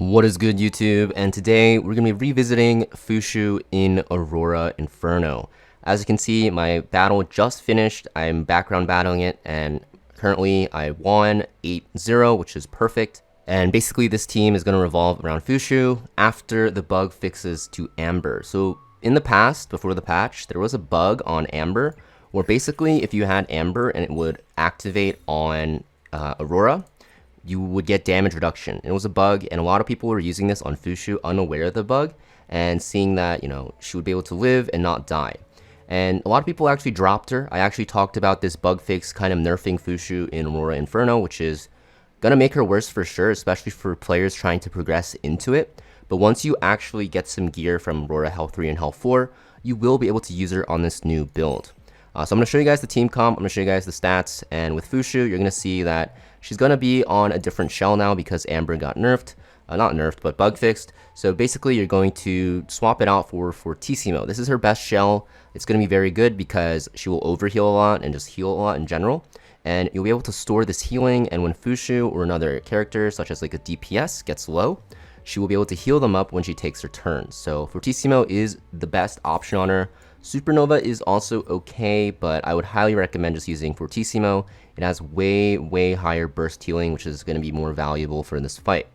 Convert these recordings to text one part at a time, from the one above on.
What is good, YouTube? And today we're going to be revisiting Fuqiu in Aurora Inferno. As you can see, my battle just finished. I'm background battling it, and currently I won 8-0, which is perfect. And basically this team is going to revolve around Fuqiu after the bug fixes to Amber. So in the past, before the patch, there was a bug on Amber where basically if you had Amber and it would activate on Aurora, you would get damage reduction. It was a bug, and a lot of people were using this on Fuqiu unaware of the bug and seeing that, she would be able to live and not die. And a lot of people actually dropped her. I actually talked about this bug fix kind of nerfing Fuqiu in Aurora Inferno, which is gonna make her worse for sure, especially for players trying to progress into it. But once you actually get some gear from Aurora Health 3 and Health 4, you will be able to use her on this new build. So I'm going to show you guys the team comp, I'm going to show you guys the stats, and with Fuqiu, you're going to see that she's going to be on a different shell now because Amber got nerfed. Not nerfed, but bug fixed. So basically, you're going to swap it out for Fortissimo. This is her best shell. It's going to be very good because she will overheal a lot and just heal a lot in general. And you'll be able to store this healing, and when Fuqiu or another character, such as like a DPS, gets low, she will be able to heal them up when she takes her turn. So Fortissimo is the best option on her. Supernova is also okay, but I would highly recommend just using Fortissimo. It has way higher burst healing, which is going to be more valuable for this fight.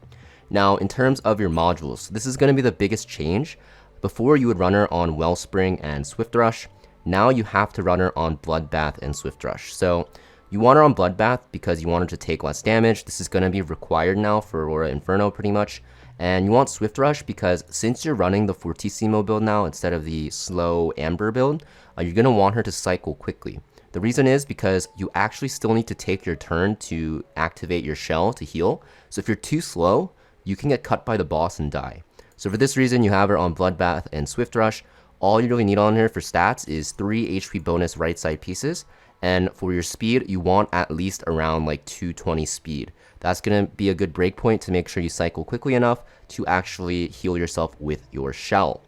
Now, in terms of your modules, this is going to be the biggest change. Before, you would run her on Wellspring and Swift Rush. Now you have to run her on Bloodbath and Swift Rush. So you want her on Bloodbath because you want her to take less damage. This is going to be required now for Aurora Inferno pretty much. And you want Swift Rush because since you're running the Fortissimo build now instead of the slow Amber build, you're going to want her to cycle quickly. The reason is because you actually still need to take your turn to activate your shell to heal. So if you're too slow, you can get cut by the boss and die. So for this reason, you have her on Bloodbath and Swift Rush. All you really need on her for stats is 3 HP bonus right side pieces. And for your speed, you want at least around like 220 speed. That's going to be a good breakpoint to make sure you cycle quickly enough to actually heal yourself with your shell.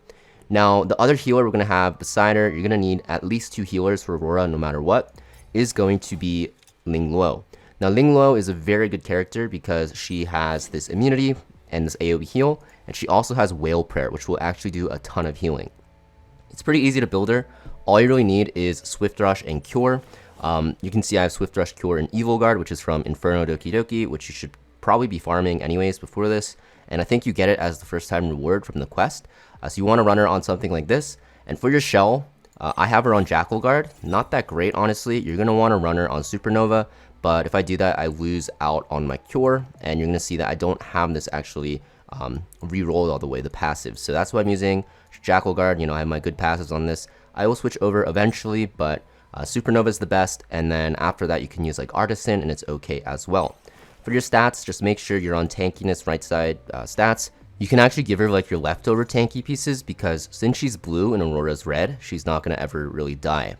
Now, the other healer we're going to have beside her, you're going to need at least 2 healers for Aurora no matter what, is going to be Lingluo. Now, Lingluo is a very good character because she has this immunity and this AoE heal, and she also has Whale Prayer, which will actually do a ton of healing. It's pretty easy to build her. All you really need is Swift Rush and Cure. You can see I have Swift Rush, Cure, and Evil Guard, which is from Inferno Dokidoki, which you should probably be farming anyways before this. And I think you get it as the first time reward from the quest. So you want to run her on something like this. And for your shell, I have her on Jackal Guard. Not that great, honestly. You're going to want to run her on Supernova. But if I do that, I lose out on my Cure. And you're going to see that I don't have this actually re-rolled all the way, the passive. So that's why I'm using Jackal Guard. I have my good passives on this. I will switch over eventually, but Supernova is the best, and then after that you can use like Artisan, and it's okay as well. For your stats, just make sure you're on tankiness right side stats. You can actually give her like your leftover tanky pieces because since she's blue and Aurora's red, she's not going to ever really die.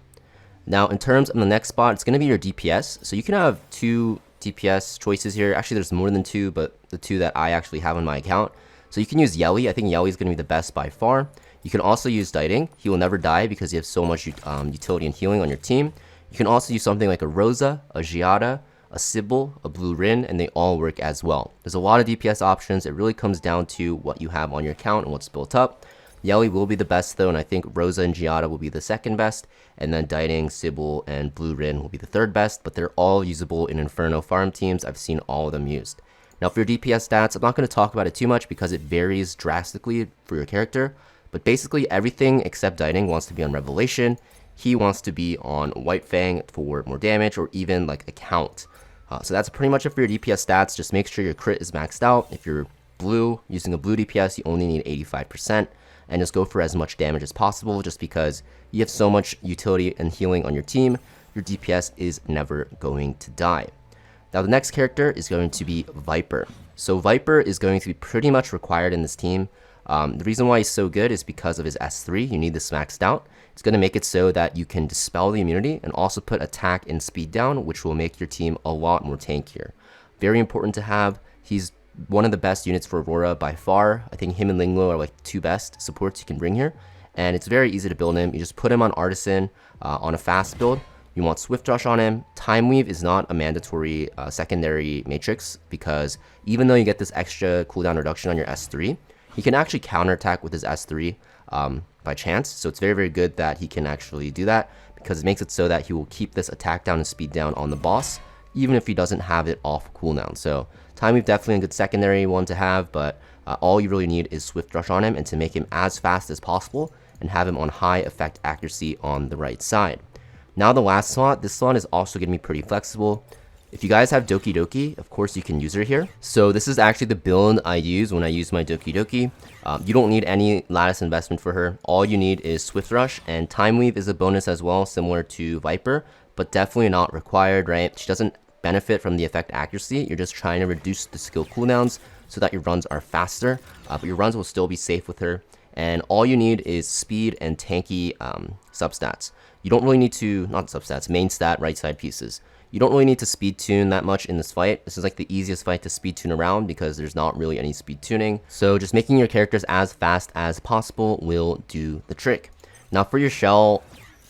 Now in terms of the next spot, it's going to be your DPS. So you can have 2 DPS choices here. Actually there's more than 2, but the 2 that I actually have on my account. So you can use Yeli. I think Yeli is going to be the best by far. You can also use Diting. He will never die because you have so much utility and healing on your team. You can also use something like a Rosa, a Xiada, a Sybil, a Blue Rin, and they all work as well. There's a lot of DPS options. It really comes down to what you have on your account and what's built up. Yeli will be the best though, and I think Rosa and Xiada will be the second best, and then Diting, Sybil, and Blue Rin will be the third best, but they're all usable in Inferno farm teams. I've seen all of them used. Now for your DPS stats, I'm not going to talk about it too much because it varies drastically for your character. But basically everything except Diting wants to be on Revelation. He wants to be on White Fang for more damage or even like a count. So that's pretty much it for your DPS stats. Just make sure your crit is maxed out. If you're blue, using a blue DPS, you only need 85%. And just go for as much damage as possible just because you have so much utility and healing on your team. Your DPS is never going to die. Now the next character is going to be Viper. So Viper is going to be pretty much required in this team. The reason why he's so good is because of his S3. You need this maxed out. It's going to make it so that you can dispel the immunity and also put attack and speed down, which will make your team a lot more tankier. Very important to have. He's one of the best units for Aurora by far. I think him and Lingluo are like the 2 best supports you can bring here. And it's very easy to build him. You just put him on Artisan on a fast build. You want Swift Rush on him. Time Weave is not a mandatory secondary matrix because even though you get this extra cooldown reduction on your S3, he can actually counterattack with his S3 by chance. So it's very, very good that he can actually do that because it makes it so that he will keep this attack down and speed down on the boss, even if he doesn't have it off cooldown. So Time Weave definitely a good secondary one to have, but all you really need is Swift Rush on him and to make him as fast as possible and have him on high effect accuracy on the right side. Now the last slot, this slot is also going to be pretty flexible. If you guys have Dokidoki, of course you can use her here. So this is actually the build I use when I use my Dokidoki. You don't need any lattice investment for her. All you need is Swift Rush, and Time Weave is a bonus as well, similar to Viper, but definitely not required, right? She doesn't benefit from the effect accuracy. You're just trying to reduce the skill cooldowns so that your runs are faster, but your runs will still be safe with her. And all you need is speed and tanky substats. You don't really need to, not substats, main stat, right side pieces. You don't really need to speed tune that much in this fight. This is like the easiest fight to speed tune around because there's not really any speed tuning. So just making your characters as fast as possible will do the trick. Now for your shell,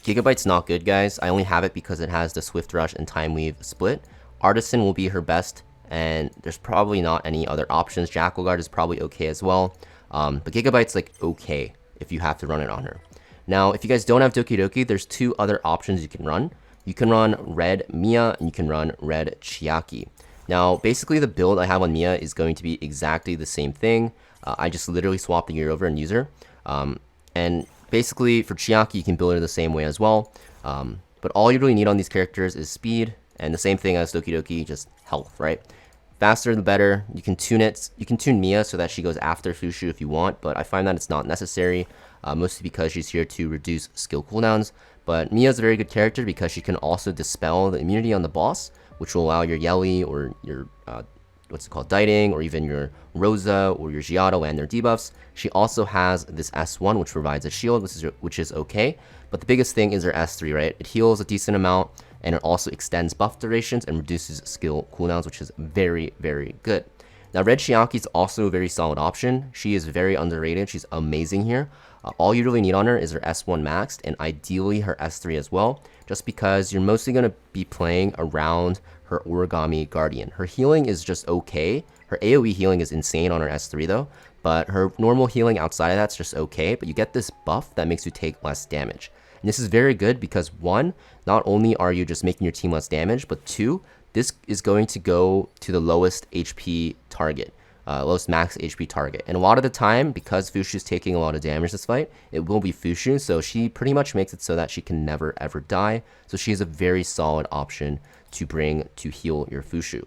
Gigabyte's not good, guys. I only have it because it has the Swift Rush and Time Weave split. Artisan will be her best, and there's probably not any other options. Jackal Guard is probably okay as well. But Gigabyte's like okay if you have to run it on her. Now, if you guys don't have Dokidoki, there's two other options you can run. You can run Red Mia and you can run Red Chiaki. Now, basically the build I have on Mia is going to be exactly the same thing. I just literally swap the gear over and use her. And basically for Chiaki, you can build her the same way as well. But all you really need on these characters is speed, and the same thing as Dokidoki, just health, right? Faster the better. You can tune it. You can tune Mia so that she goes after Fuqiu if you want, but I find that it's not necessary, mostly because she's here to reduce skill cooldowns. But Mia's a very good character because she can also dispel the immunity on the boss, which will allow your Yeli or your what's it called, Diting, or even your Rosa or your Xiada land their debuffs. She also has this S1, which provides a shield, which is okay. But the biggest thing is her S3, right? It heals a decent amount, and it also extends buff durations and reduces skill cooldowns, which is very, very good. Now, Red Chiaki is also a very solid option. She is very underrated. She's amazing here. All you really need on her is her S1 maxed, and ideally her S3 as well, just because you're mostly going to be playing around her Origami Guardian. Her healing is just okay. Her AoE healing is insane on her S3 though, but her normal healing outside of that's just okay, but you get this buff that makes you take less damage. And this is very good because one, not only are you just making your team less damage, but two, this is going to go to the lowest HP target, lowest max HP target. And a lot of the time, because Fuqiu is taking a lot of damage this fight, it will be Fuqiu, so she pretty much makes it so that she can never ever die. So she is a very solid option to bring to heal your Fuqiu.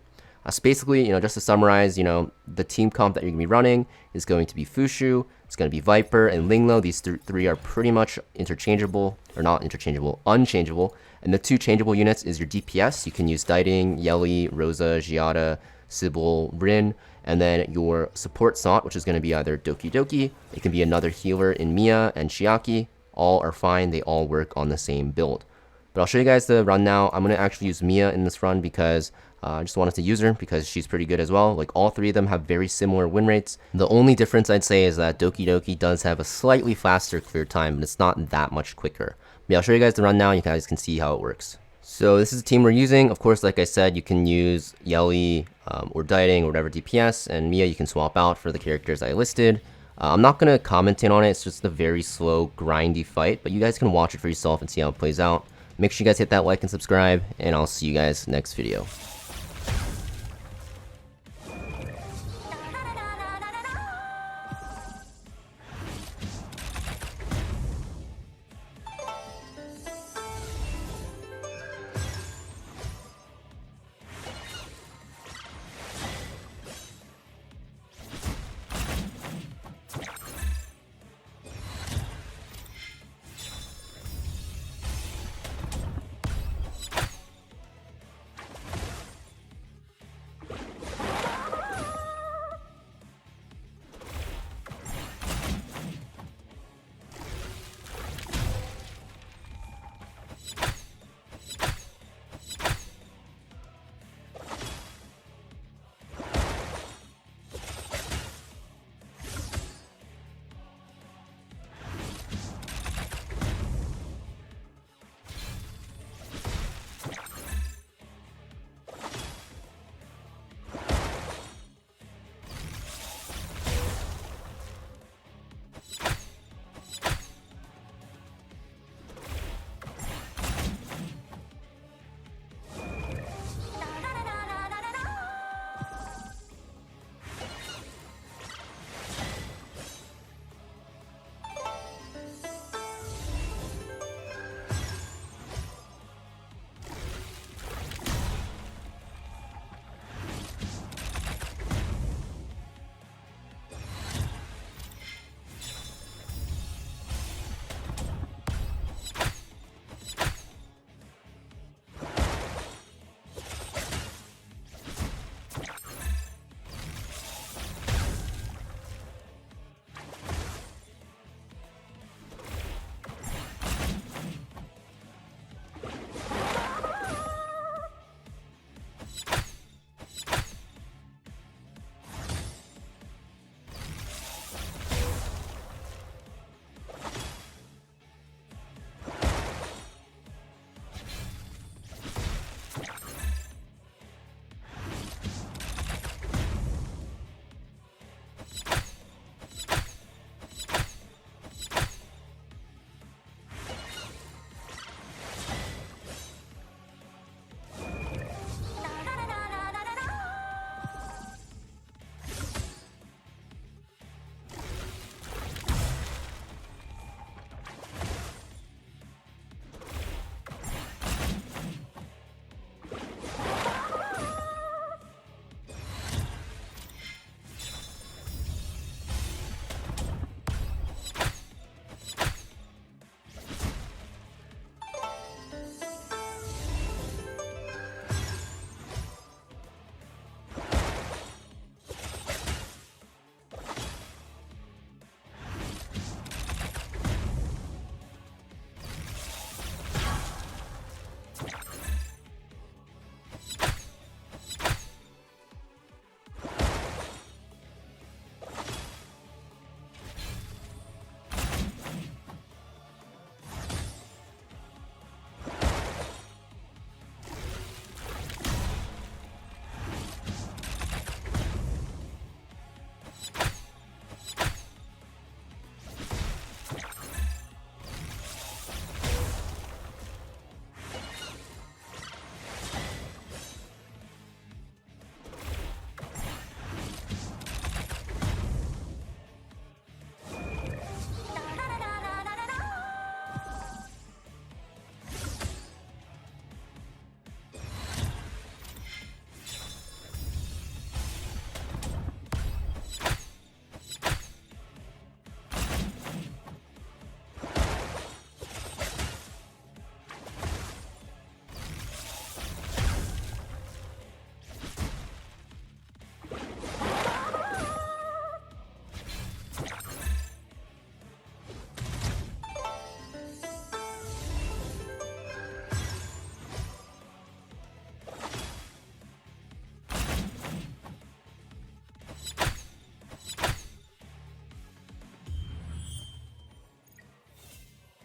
So basically, just to summarize, the team comp that you're going to be running is going to be Fuqiu, it's going to be Viper, and Lingluo. These three are pretty much interchangeable, or not interchangeable, unchangeable. And the two changeable units is your DPS. You can use Diting, Yeli, Rosa, Xiada, Sybil, Rin, and then your support slot, which is going to be either Dokidoki, it can be another healer in Mia and Chiaki. All are fine, they all work on the same build. But I'll show you guys the run now. I'm going to actually use Mia in this run because I just wanted to use her because she's pretty good as well. Like, all three of them have very similar win rates. The only difference I'd say is that Dokidoki does have a slightly faster clear time, but it's not that much quicker. But yeah, I'll show you guys the run now, and you guys can see how it works. So this is the team we're using. Of course, like I said, you can use Yeli or Diting or whatever DPS, and Mia you can swap out for the characters I listed. I'm not going to comment in on it. It's just a very slow, grindy fight, but you guys can watch it for yourself and see how it plays out. Make sure you guys hit that like and subscribe, and I'll see you guys next video.